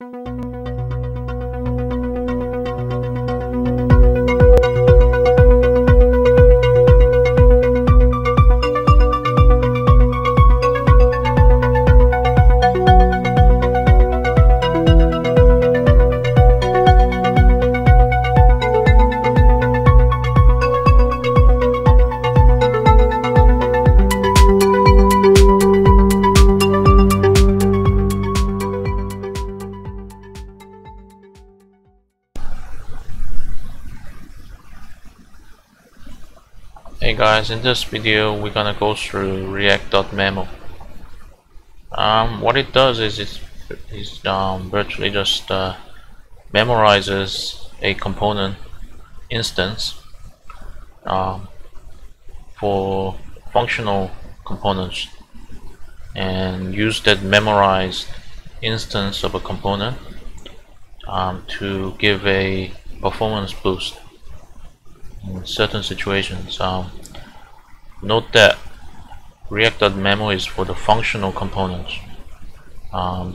Hey guys, in this video we're gonna go through React.memo. What it does is it virtually just memorizes a component instance for functional components, and use that memorized instance of a component to give a performance boost in certain situations. Note that React.memo is for the functional components.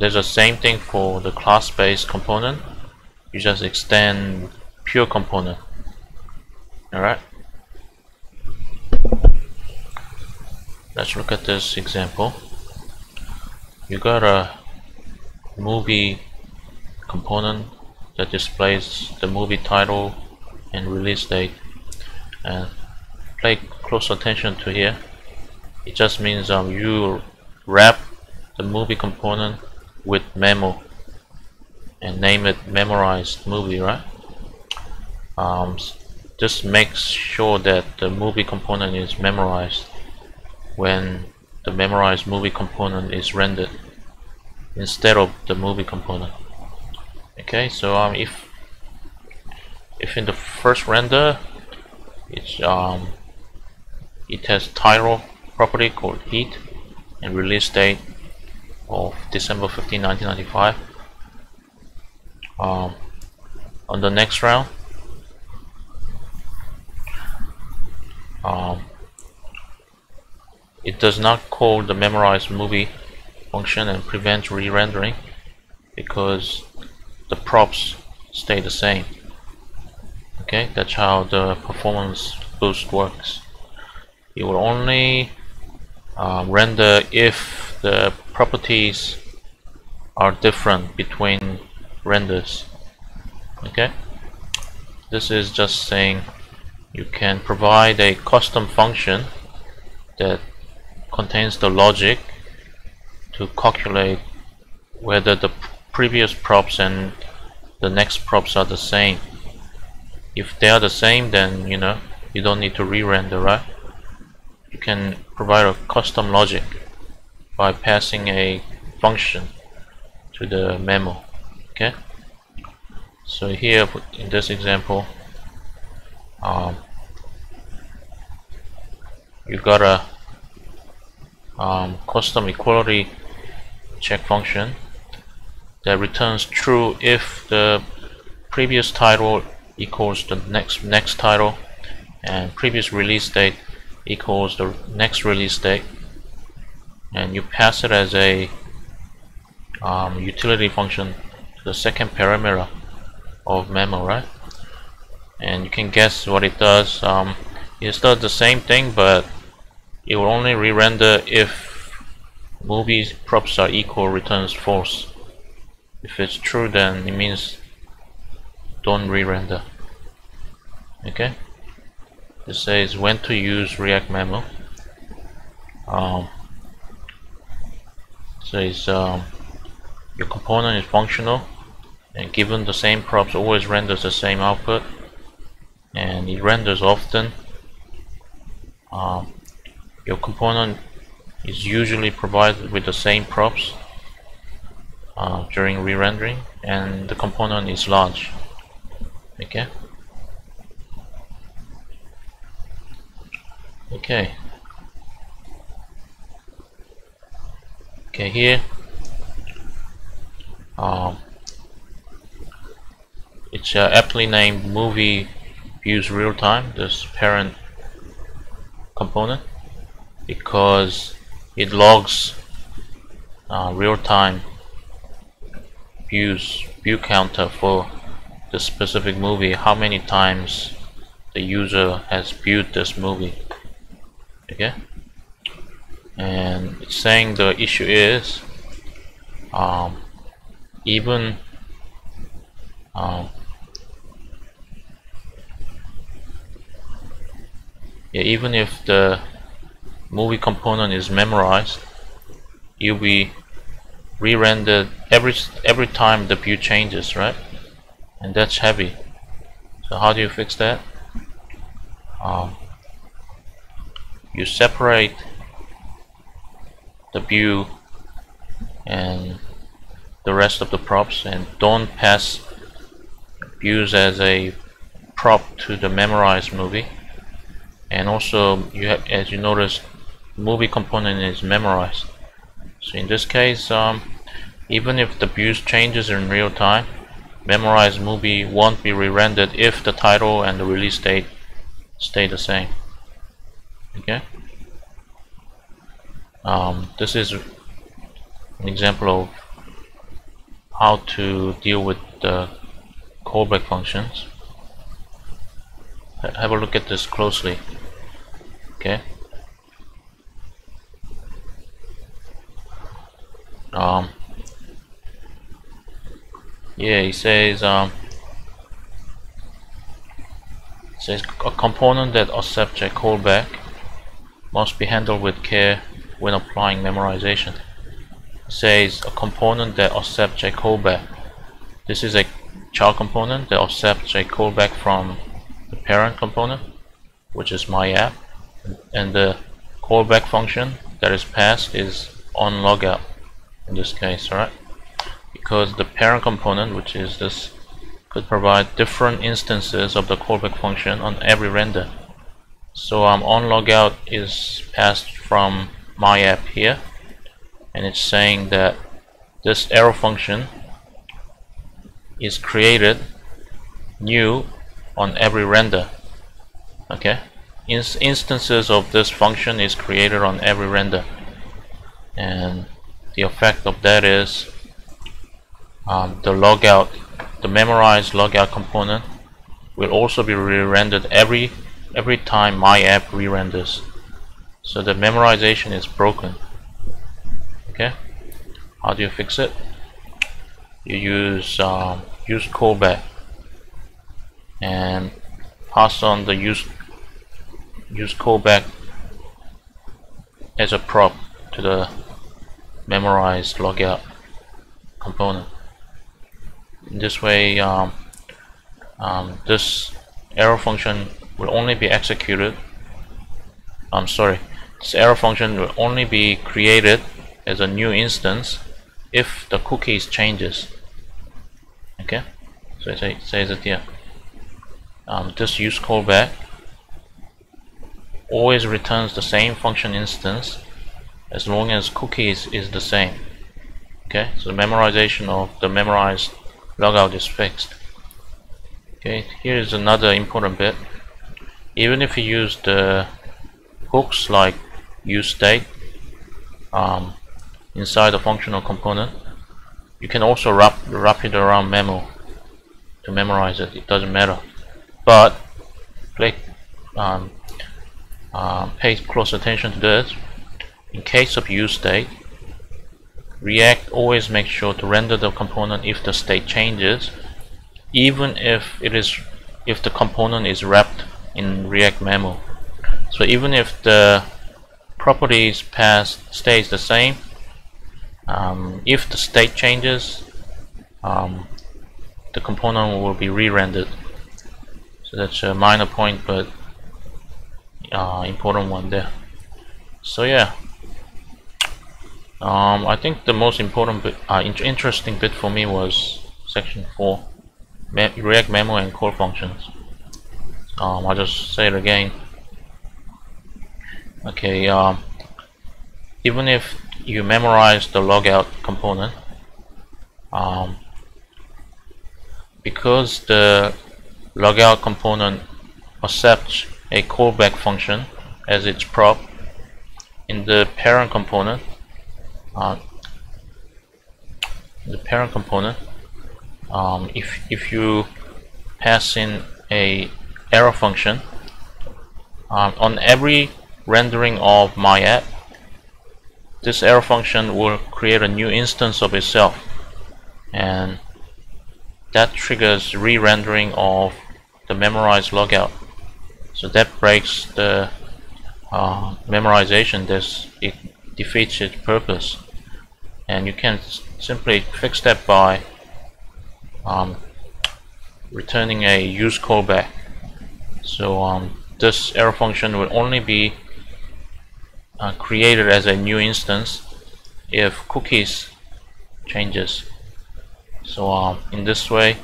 There's the same thing for the class-based component. You just extend pure component. Alright, let's look at this example. You got a movie component that displays the movie title and release date. And pay close attention to here. It just means you wrap the movie component with memo and name it memorized movie, right? Just makes sure that the movie component is memorized when the memorized movie component is rendered instead of the movie component. Okay, so if in the first render it has title property called heat and release date of December 15, 1995. On the next round, it does not call the memorized movie function and prevents re-rendering because the props stay the same. Okay, that's how the performance boost works. It will only render if the properties are different between renders. Okay, this is just saying you can provide a custom function that contains the logic to calculate whether the previous props and the next props are the same. If they are the same, then you don't need to re-render, right? You can provide a custom logic by passing a function to the memo. Okay, so here in this example, you got a custom equality check function that returns true if the previous title equals the next title and previous release date equals the next release date, and you pass it as a utility function to the second parameter of memo, right? And you can guess what it does. It does the same thing, but it will only re-render if movie props are equal, returns false. If it's true, then it means don't re-render. Okay, this says when to use React memo. Says your component is functional and given the same props always renders the same output, and it renders often. Your component is usually provided with the same props during re-rendering, and the component is large. Okay. Okay, here it's aptly named movie views real time, this parent component, because it logs real time view counter for the specific movie, how many times the user has viewed this movie. Okay, and it's saying the issue is even even if the movie component is memorized, you'll be re-rendered every time the view changes, right? And that's heavy. So how do you fix that? You separate the view and the rest of the props, and don't pass views as a prop to the memorized movie. And also, as you notice, movie component is memorized. So in this case, even if the views changes in real time, memorized movie won't be re-rendered if the title and the release date stay the same. Okay. This is an example of how to deal with the callback functions. Have a look at this closely. Okay. Yeah, it says a component that accepts a callback must be handled with care when applying memorization. It says a component that accepts a callback. This is a child component that accepts a callback from the parent component, which is my app, and the callback function that is passed is onLogout in this case, right? Because the parent component, which is this, could provide different instances of the callback function on every render. So onLogout is passed from my app here, and it's saying that this arrow function is created new on every render. Okay, instances of this function is created on every render, and the effect of that is the memorized logout component will also be re-rendered every time my app re-renders. So the memorization is broken. Okay, how do you fix it? You use useCallback and pass on the useCallback as a prop to the memorized logout component. In this way, this arrow function will only be executed. This arrow function will only be created as a new instance if the cookies changes. Okay, so it says it here. This useCallback always returns the same function instance as long as cookies is the same. Okay, so the memorization of the memorized logout is fixed. Okay, here is another important bit. Even if you use the hooks like useState inside the functional component, you can also wrap it around memo to memorize it. It doesn't matter. But pay close attention to this. In case of useState, React always makes sure to render the component if the state changes, even if the component is wrapped in React.memo. So even if the properties passed stays the same, if the state changes, the component will be re-rendered. So that's a minor point, but important one there. So yeah, I think the most important bit, interesting bit for me was section 4, React.memo and call functions. I'll just say it again. Okay, even if you memorize the logout component, because the logout component accepts a callback function as its prop, in the parent component, if you pass in a error function on every rendering of my app, this error function will create a new instance of itself, and that triggers re-rendering of the memorized logout. So that breaks the memorization. It defeats its purpose, and you can simply fix that by returning a useCallback. So this error function will only be created as a new instance if cookies changes. So in this way,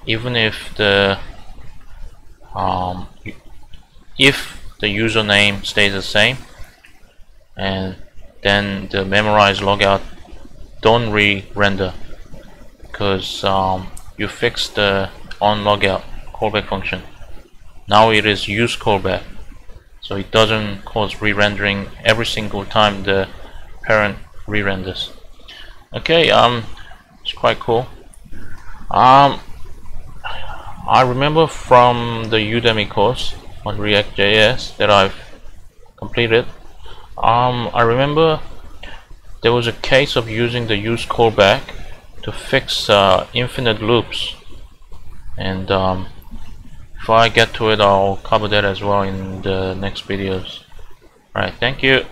even if the username stays the same, and then the memorized logout don't re-render, because you fixed the onLogout callback function. Now it is useCallback, so it doesn't cause re-rendering every single time the parent re-renders. Okay, it's quite cool. I remember from the Udemy course on React.js that I've completed, I remember there was a case of using the useCallback to fix infinite loops, and if I get to it, I'll cover that as well in the next videos. Alright, thank you.